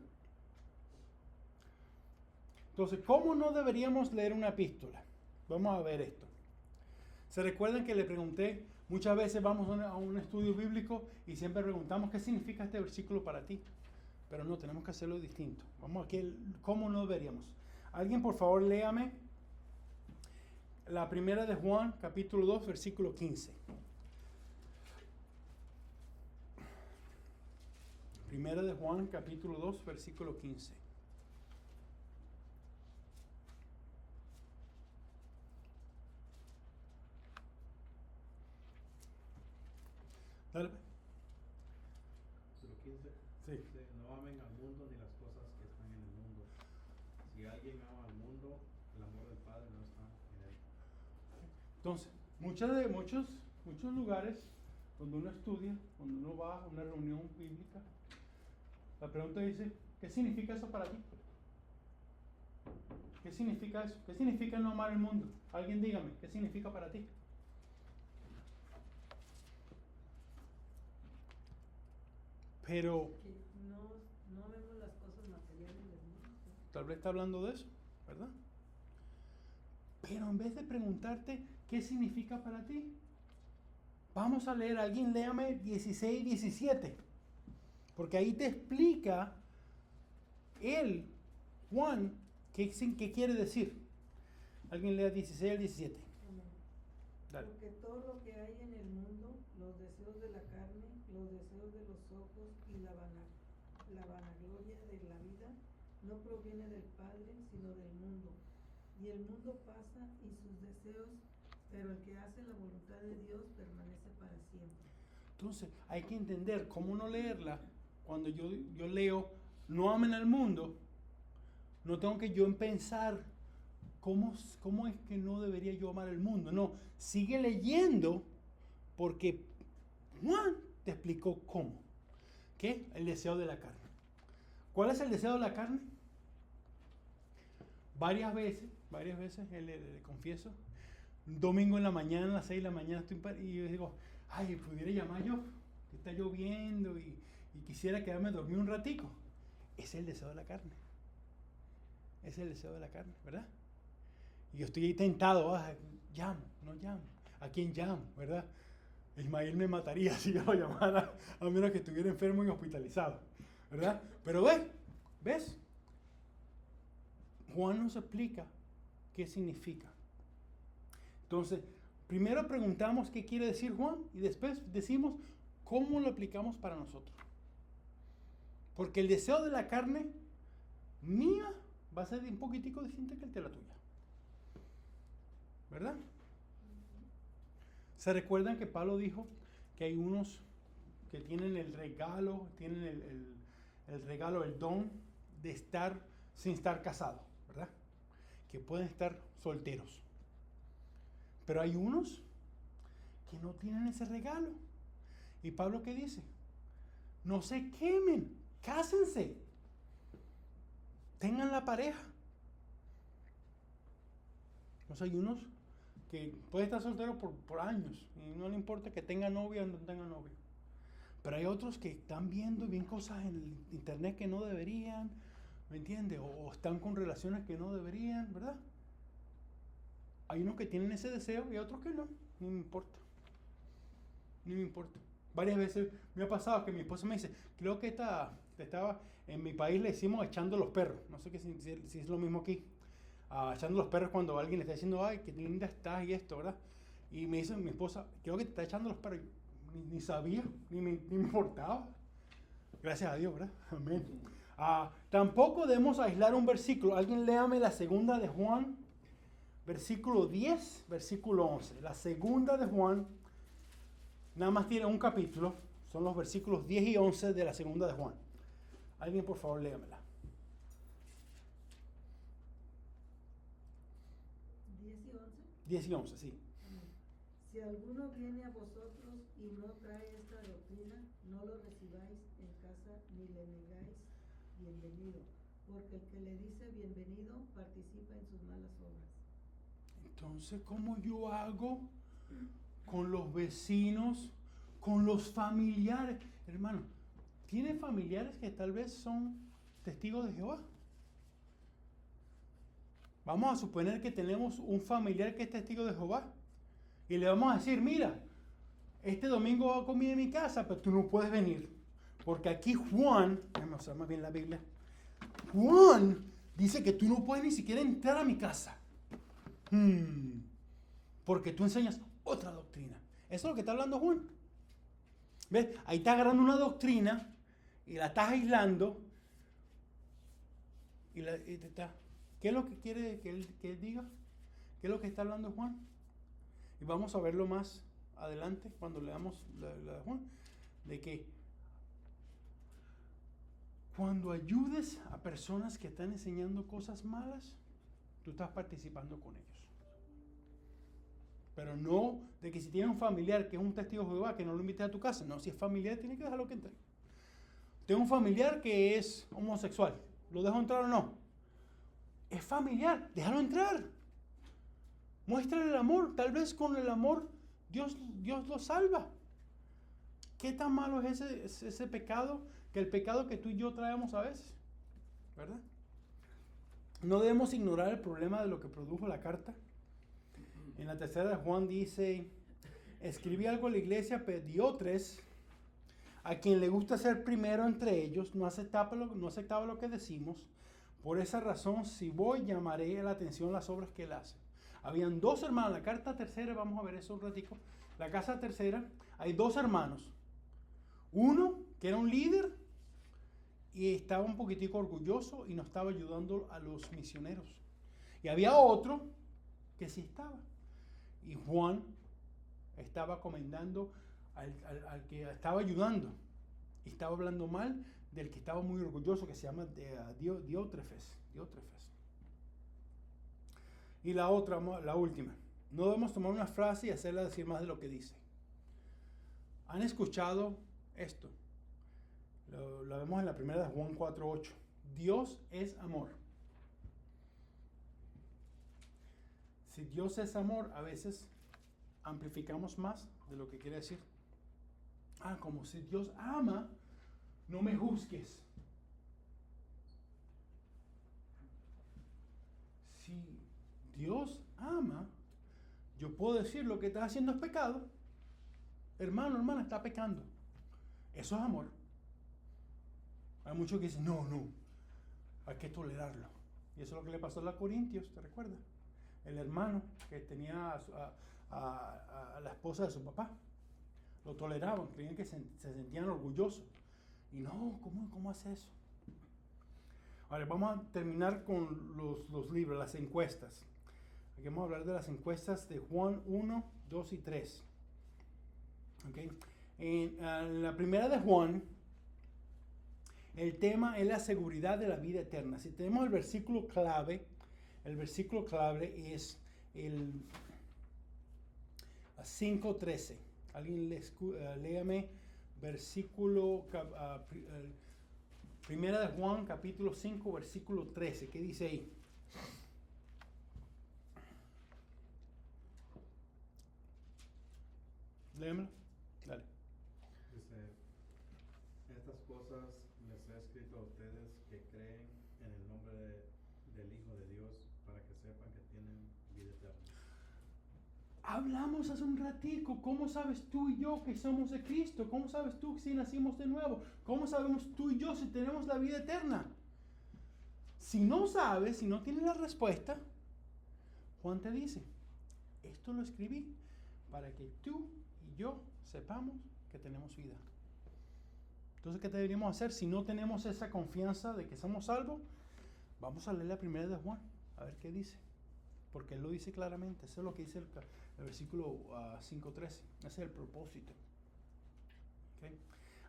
Speaker 1: Entonces, ¿cómo no deberíamos leer una epístola? Vamos a ver esto. ¿Se recuerdan que le pregunté? Muchas veces vamos a un estudio bíblico y siempre preguntamos qué significa este versículo para ti. Pero no, tenemos que hacerlo distinto. Vamos aquí, ¿cómo no deberíamos? Alguien, por favor, léame la primera de Juan, capítulo 2, versículo 15. Primera de Juan, capítulo 2, versículo 15. Dale.
Speaker 4: Versículo 15.
Speaker 1: Sí.
Speaker 4: Dice, no amen al mundo ni las cosas que están en el mundo. Si alguien ama al mundo, el amor del Padre no está en él.
Speaker 1: Entonces, muchos lugares donde uno estudia, cuando uno va a una reunión bíblica, la pregunta dice, ¿qué significa eso para ti? ¿Qué significa eso? ¿Qué significa no amar el mundo? Alguien dígame, ¿qué significa para ti? Pero
Speaker 3: Que no vemos las cosas materiales del mundo.
Speaker 1: tal vez está hablando de eso, ¿verdad? Pero en vez de preguntarte qué significa para ti, vamos a leer, alguien léame 16, 17. Porque ahí te explica él, Juan, qué quiere decir. Alguien lea 16 al 17.
Speaker 3: Amén.
Speaker 1: Dale.
Speaker 3: Porque todo lo que hay en el mundo, los deseos de la carne, los deseos de los ojos y la vanagloria de la vida, no proviene del Padre, sino del mundo. Y el mundo pasa y sus deseos, pero el que hace la voluntad de Dios permanece para siempre.
Speaker 1: Entonces hay que entender cómo no leerla. Cuando yo leo, no amen al mundo, no tengo que yo pensar cómo es que no debería yo amar el mundo. No, sigue leyendo porque Juan te explicó cómo. ¿Qué? El deseo de la carne. ¿Cuál es el deseo de la carne? Varias veces, le confieso, un domingo en la mañana, a las 6 de la mañana, y yo digo, ay, pudiera llamar yo, que está lloviendo y quisiera quedarme a dormir un ratico. Ese es el deseo de la carne. Ese es el deseo de la carne, ¿verdad? Y yo estoy ahí tentado, llamo, no llamo. ¿A quién llamo, verdad? Ismael me mataría si yo lo llamara, a menos que estuviera enfermo y hospitalizado, ¿verdad? Pero ¿ves? Juan nos explica qué significa. Entonces, primero preguntamos qué quiere decir Juan y después decimos cómo lo aplicamos para nosotros. Porque el deseo de la carne mía va a ser un poquitico distinto que el de la tuya. ¿Verdad? ¿Se recuerdan que Pablo dijo que hay unos que tienen el regalo, el don de estar sin estar casados, ¿verdad? Que pueden estar solteros. Pero hay unos que no tienen ese regalo. ¿Y Pablo qué dice? No se quemen, cásense. Tengan la pareja. Entonces hay unos que pueden estar solteros por años y no le importa que tenga novia o no tenga novia. Pero hay otros que están viendo bien cosas en el internet que no deberían, ¿me entiendes? O están con relaciones que no deberían, ¿verdad? Hay unos que tienen ese deseo y otros que no, ni me importa. Ni me importa. Varias veces me ha pasado que mi esposa me dice, creo que estaba, en mi país le decimos echando los perros, no sé si es lo mismo aquí. Echando los perros cuando alguien le está diciendo, ay, qué linda estás y esto, ¿verdad? Y me dice mi esposa, creo que te está echando los perros. Ni sabía, ni me importaba. Gracias a Dios, ¿verdad? Amén. Tampoco debemos aislar un versículo. Alguien léame la segunda de Juan, versículo 10, versículo 11. La segunda de Juan, nada más tiene un capítulo. Son los versículos 10 y 11 de la segunda de Juan. Alguien, por favor, léamela. 10 y 11, sí.
Speaker 3: Si alguno viene a vosotros y no trae esta doctrina, no lo recibáis en casa ni le negáis bienvenido, porque el que le dice bienvenido participa en sus malas obras.
Speaker 1: Entonces, ¿cómo yo hago con los vecinos, con los familiares? Hermano, tiene familiares que tal vez son testigos de Jehová. Vamos a suponer que tenemos un familiar que es testigo de Jehová y le vamos a decir, mira, este domingo va a comer en mi casa, pero tú no puedes venir. Porque aquí Juan, vamos a usar más bien la Biblia, Juan dice que tú no puedes ni siquiera entrar a mi casa. Porque tú enseñas otra doctrina. Eso es lo que está hablando Juan. ¿Ves? Ahí está agarrando una doctrina y la estás aislando. ¿Qué es lo que quiere que él diga? ¿Qué es lo que está hablando Juan? Y vamos a verlo más adelante cuando leamos la de Juan. De que cuando ayudes a personas que están enseñando cosas malas, tú estás participando con ellos. Pero no de que si tienes un familiar que es un testigo de Jehová, que no lo invites a tu casa. No, si es familiar, tienes que dejarlo que entre. Tengo un familiar que es homosexual. ¿Lo dejo entrar o no? Es familiar, déjalo entrar. Muéstrale el amor. Tal vez con el amor Dios lo salva. ¿Qué tan malo es ese pecado? Que el pecado que tú y yo traemos a veces. ¿Verdad? No debemos ignorar el problema de lo que produjo la carta. En la tercera de Juan dice, escribí algo a la iglesia, pero Diótrefes, a quien le gusta ser primero entre ellos, no aceptaba lo que decimos. Por esa razón, si voy, llamaré la atención a las obras que él hace. Habían dos hermanos, la carta tercera, vamos a ver eso un ratico. La casa tercera, hay dos hermanos. Uno, que era un líder, y estaba un poquitico orgulloso y no estaba ayudando a los misioneros. Y había otro que sí estaba. Y Juan estaba comendando al que estaba ayudando. Y estaba hablando mal del que estaba muy orgulloso, que se llama Diótrefes. Y la última. No debemos tomar una frase y hacerla decir más de lo que dice. ¿Han escuchado esto? Lo vemos en la primera de Juan 4:8. Dios es amor. Si Dios es amor, a veces amplificamos más de lo que quiere decir. Como si Dios ama, no me juzgues. Si Dios ama, yo puedo decir lo que estás haciendo es pecado. Hermano, hermana, está pecando. Eso es amor. Hay muchos que dicen, no, hay que tolerarlo. Y eso es lo que le pasó a los Corintios, ¿te recuerdas? El hermano que tenía a la esposa de su papá. Lo toleraban, creían que se sentían orgullosos. Y no, ¿cómo hace eso? Ahora, vamos a terminar con los libros, las encuestas. Aquí vamos a hablar de las encuestas de Juan 1, 2 y 3. ¿Okay? En la primera de Juan, el tema es la seguridad de la vida eterna. Si tenemos el versículo clave es el 5:13. Alguien léame versículo, primera de Juan, capítulo 5, versículo 13. ¿Qué dice ahí? Léamelo. Dale.
Speaker 4: Dice, estas cosas les he escrito a ustedes que creen en el nombre del Hijo de Dios, para que sepan que tienen vida eterna.
Speaker 1: Hablamos hace un ratico, ¿cómo sabes tú y yo que somos de Cristo? ¿Cómo sabes tú si nacimos de nuevo? ¿Cómo sabemos tú y yo si tenemos la vida eterna? Si no sabes, si no tienes la respuesta, Juan te dice, esto lo escribí para que tú y yo sepamos que tenemos vida. Entonces, ¿qué deberíamos hacer? Si no tenemos esa confianza de que somos salvos, vamos a leer la primera de Juan, a ver qué dice. Porque él lo dice claramente, eso es lo que dice el versículo 5:13, ese es el propósito. ¿Okay?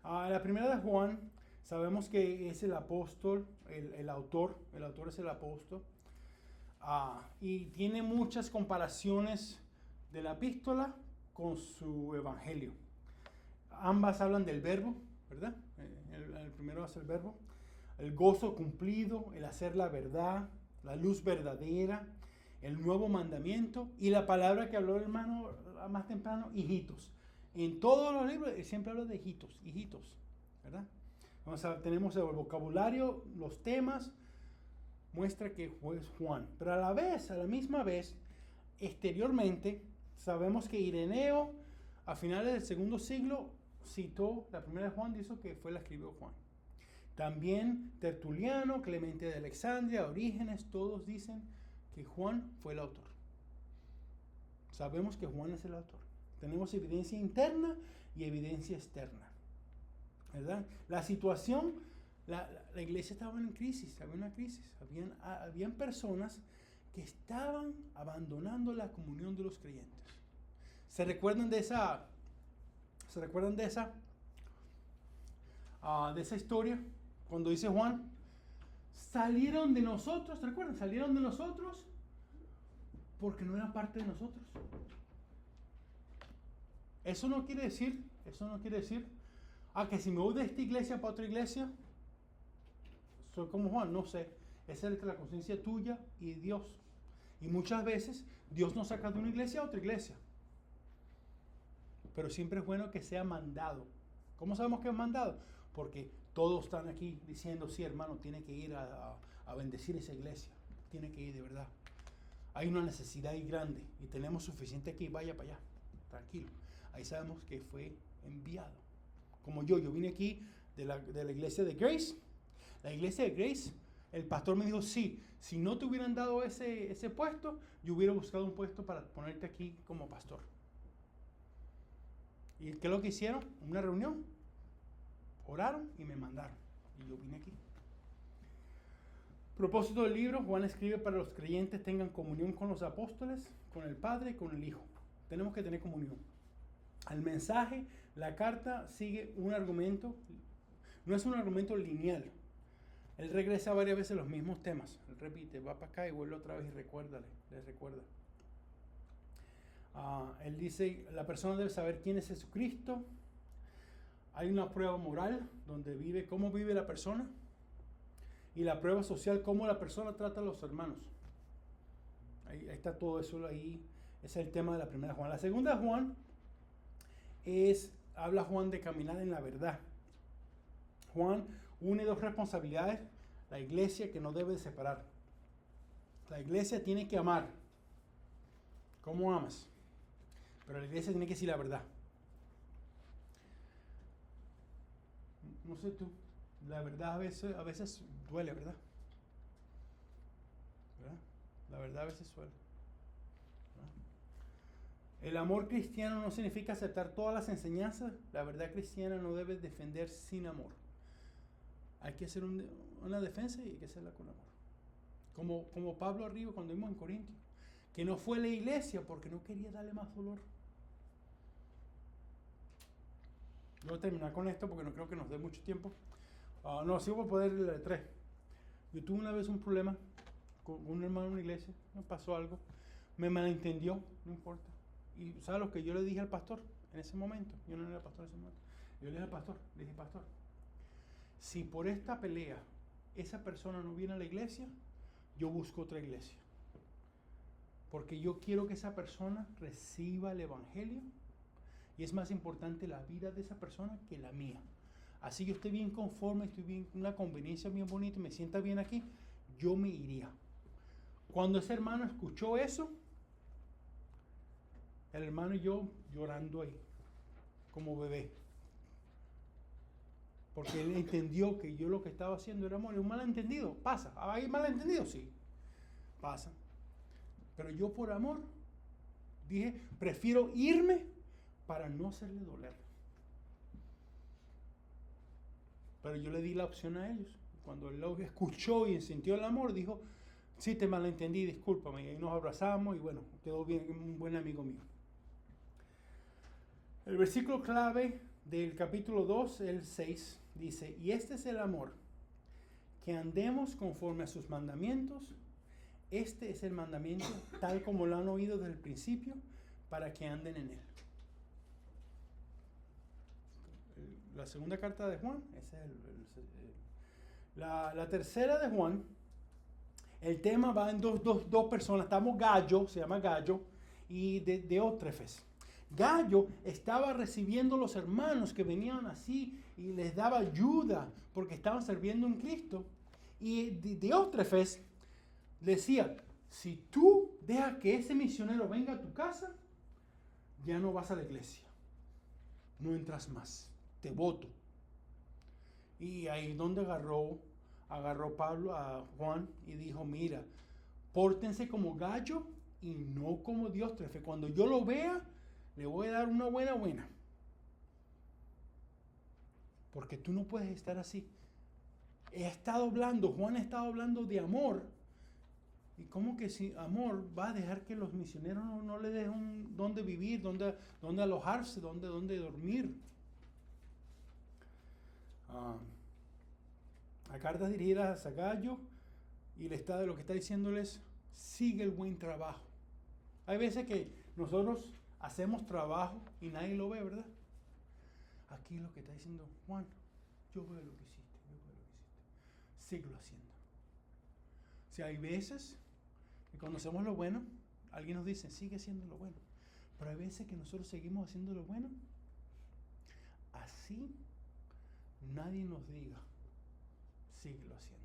Speaker 1: La primera de Juan, sabemos que es el apóstol, el autor es el apóstol, y tiene muchas comparaciones de la epístola con su evangelio. Ambas hablan del verbo, ¿verdad? El primero es el verbo, el gozo cumplido, el hacer la verdad, la luz verdadera, el nuevo mandamiento y la palabra que habló el hermano más temprano, hijitos. En todos los libros siempre habla de hijitos, ¿verdad? Tenemos el vocabulario, los temas, muestra que fue Juan. Pero a la misma vez, exteriormente, sabemos que Ireneo, a finales del segundo siglo, citó la primera de Juan, dijo que la escribió Juan. También Tertuliano, Clemente de Alexandria, Orígenes, todos dicen que Juan fue el autor. Sabemos que Juan es el autor. Tenemos evidencia interna y evidencia externa, ¿verdad? La situación, la iglesia estaba en crisis, había una crisis. Habían personas que estaban abandonando la comunión de los creyentes. ¿Se recuerdan de esa historia? Cuando dice Juan, salieron de nosotros, ¿se recuerdan? Salieron de nosotros porque no eran parte de nosotros. Eso no quiere decir que si me voy de esta iglesia para otra iglesia, soy como Juan, no sé. Esa es la conciencia tuya y Dios. Y muchas veces Dios nos saca de una iglesia a otra iglesia. Pero siempre es bueno que sea mandado. ¿Cómo sabemos que es mandado? Porque todos están aquí diciendo, sí, hermano, tiene que ir a bendecir esa iglesia. Tiene que ir, de verdad. Hay una necesidad ahí grande y tenemos suficiente aquí, vaya para allá. Tranquilo. Ahí sabemos que fue enviado. Como yo vine aquí de la iglesia de Grace. La iglesia de Grace, el pastor me dijo, sí, si no te hubieran dado ese puesto, yo hubiera buscado un puesto para ponerte aquí como pastor. ¿Y qué es lo que hicieron? Una reunión. Oraron y me mandaron. Y yo vine aquí. Propósito del libro, Juan escribe para los creyentes tengan comunión con los apóstoles, con el Padre y con el Hijo. Tenemos que tener comunión. Al mensaje, la carta sigue un argumento, no es un argumento lineal. Él regresa varias veces los mismos temas. Él repite, va para acá y vuelve otra vez y les recuerda. Él dice, la persona debe saber quién es Jesucristo. Hay una prueba moral donde cómo vive la persona. Y la prueba social, cómo la persona trata a los hermanos. Ahí está todo eso ahí. Ese es el tema de la primera Juan. La segunda Juan habla Juan de caminar en la verdad. Juan une dos responsabilidades. La iglesia que no debe separar. La iglesia tiene que amar. ¿Cómo amas? Pero la iglesia tiene que decir la verdad. No sé tú. La verdad a veces duele, ¿verdad? La verdad a veces duele. El amor cristiano no significa aceptar todas las enseñanzas. La verdad cristiana no debe defender sin amor. Hay que hacer una defensa y hay que hacerla con amor. Como Pablo arriba cuando vimos en Corintios, que no fue a la iglesia porque no quería darle más dolor. Voy a terminar con esto porque no creo que nos dé mucho tiempo. No, sí voy a poder leer 3. Yo tuve una vez un problema con un hermano en una iglesia, me pasó algo, me malentendió, no importa. Y ¿sabes lo que yo le dije al pastor en ese momento? Yo no era pastor en ese momento. Yo le dije al pastor, pastor, si por esta pelea esa persona no viene a la iglesia, yo busco otra iglesia. Porque yo quiero que esa persona reciba el evangelio y es más importante la vida de esa persona que la mía. Así yo estoy bien conforme, estoy bien, una conveniencia bien bonita, me sienta bien aquí, yo me iría. Cuando ese hermano escuchó eso, el hermano y yo llorando ahí, como bebé. Porque él entendió que yo lo que estaba haciendo era amor. Es un malentendido, pasa. ¿Hay malentendido? Sí, pasa. Pero yo por amor dije, prefiero irme para no hacerle doler. Pero yo le di la opción a ellos. Cuando él lo escuchó y sintió el amor, dijo, sí, te malentendí, discúlpame. Y ahí nos abrazamos y bueno, quedó bien, un buen amigo mío. El versículo clave del capítulo 2, el 6, dice, y este es el amor, que andemos conforme a sus mandamientos. Este es el mandamiento, tal como lo han oído desde el principio, para que anden en él. La segunda carta de Juan, la tercera de Juan, el tema va en dos personas, estamos Gallo, se llama Gallo, y Diótrefes. Gallo estaba recibiendo los hermanos que venían así y les daba ayuda porque estaban sirviendo en Cristo. Y Diótrefes decía, si tú dejas que ese misionero venga a tu casa, ya no vas a la iglesia. No entras más. Te voto. Y ahí donde agarró Pablo a Juan y dijo, mira, pórtense como Gallo y no como Diótrefes. Cuando yo lo vea, le voy a dar una buena. Porque tú no puedes estar así. Juan ha estado hablando de amor. ¿Y cómo que si amor va a dejar que los misioneros no le dejen dónde vivir, dónde alojarse, dónde dormir? La carta dirigida a Gallo y lo que está diciéndoles, sigue el buen trabajo. Hay veces que nosotros hacemos trabajo y nadie lo ve, ¿verdad? Aquí lo que está diciendo Juan, yo veo lo que hiciste. Síguelo haciendo. O sea, hay veces que cuando hacemos lo bueno, alguien nos dice, sigue haciendo lo bueno. Pero hay veces que nosotros seguimos haciendo lo bueno, así nadie nos diga, síguelo haciendo.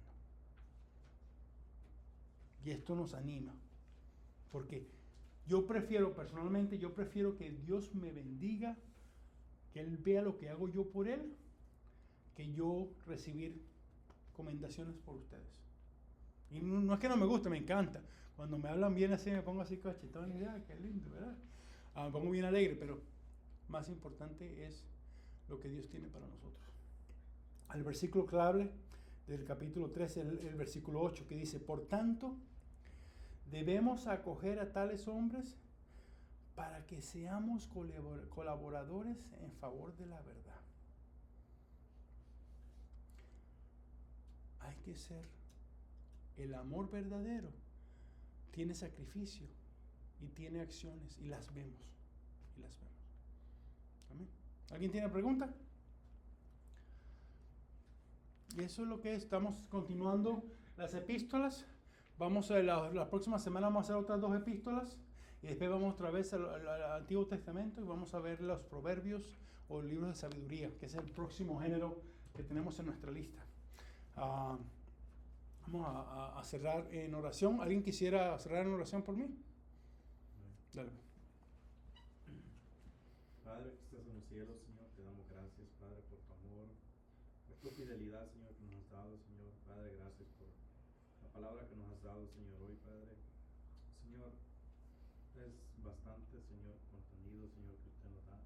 Speaker 1: Y esto nos anima, porque personalmente yo prefiero que Dios me bendiga, que Él vea lo que hago yo por Él, que yo recibir recomendaciones por ustedes. Y no es que no me guste, me encanta. Cuando me hablan bien así, me pongo así cachetón y qué lindo, ¿verdad? Me pongo bien alegre, pero más importante es lo que Dios tiene para nosotros. Al versículo clave del capítulo 13, el versículo 8, que dice, por tanto, debemos acoger a tales hombres para que seamos colaboradores en favor de la verdad. Hay que ser. El amor verdadero tiene sacrificio y tiene acciones y las vemos. ¿Amén? ¿Alguien tiene pregunta? Y eso es lo que estamos continuando las epístolas. Vamos a la próxima semana vamos a hacer otras 2 epístolas y después vamos otra vez al Antiguo Testamento y vamos a ver los proverbios o libros de sabiduría, que es el próximo género que tenemos en nuestra lista. Vamos a cerrar en oración. ¿Alguien quisiera cerrar en oración por mí? Dale.
Speaker 4: Padre que estás en los cielos, Señor, te damos gracias, Padre, por tu amor, por tu fidelidad, Señor, que nos has dado, Señor. Padre, gracias por la palabra que nos has dado, Señor, hoy, Padre. Señor, es bastante, Señor, contenido, Señor, que usted nos da.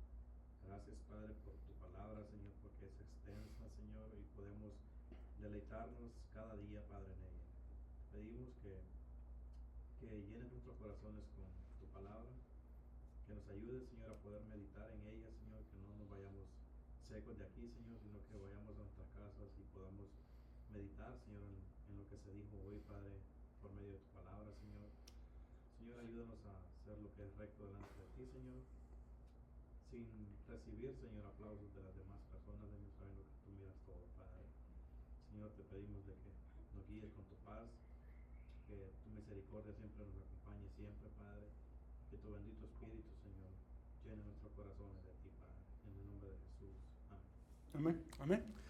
Speaker 4: Gracias, Padre, por tu palabra, Señor, porque es extensa, Señor, y podemos deleitarnos cada día, Padre, en ella. Pedimos que llenes nuestros corazones con tu palabra, que nos ayude, Señor, a poder meditar en ella, Señor, que no nos vayamos secos de aquí, Señor, sino que vayamos a nuestras casas y podamos meditar, Señor, en lo que se dijo hoy, Padre, por medio de tu palabra, Señor. Señor, ayúdanos a hacer lo que es recto delante de ti, Señor, sin recibir, Señor, aplausos de las demás personas, Señor, sabiendo que tú miras todo, Padre. Señor, te pedimos de que nos guíes con tu paz, que tu misericordia siempre nos acompañe siempre, Padre, que tu bendito Espíritu, Señor, llene nuestros corazones de ti, Padre, en el nombre de Jesús. Amén.
Speaker 1: Amén.